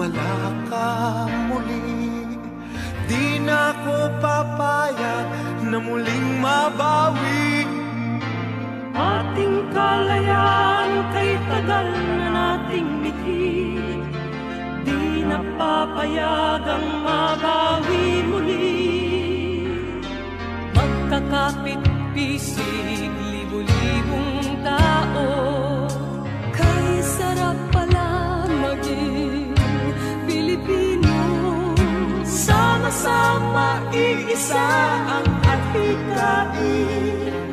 wala ka muli. Di na ko papayag na muling mabawi. Ating kalayaan kay tagal na nating mithi, di na papayagang mabawi muli. Magkakapit-pisig, libu-libong tao, kay sarap pala maging Pilipino. Sama-sama, iisa ang adhikain,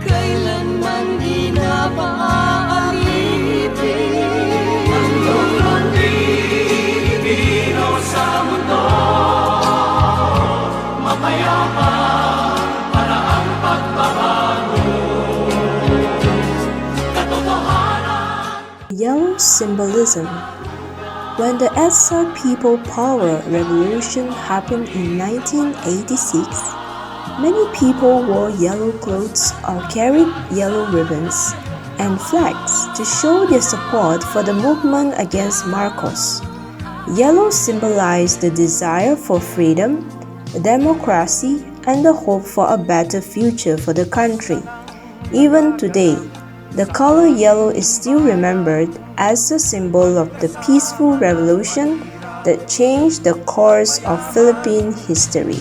kailanman di na maaalipin. Tatlong Pilipino sa mundo, mapayapa para ang pagbabago. Katotohanan. Yellow symbolism. When the Edsa People Power Revolution happened in 1986, many people wore yellow clothes or carried yellow ribbons and flags to show their support for the movement against Marcos. Yellow symbolized the desire for freedom, democracy, and the hope for a better future for the country. Even today, the color yellow is still remembered as a symbol of the peaceful revolution that changed the course of Philippine history.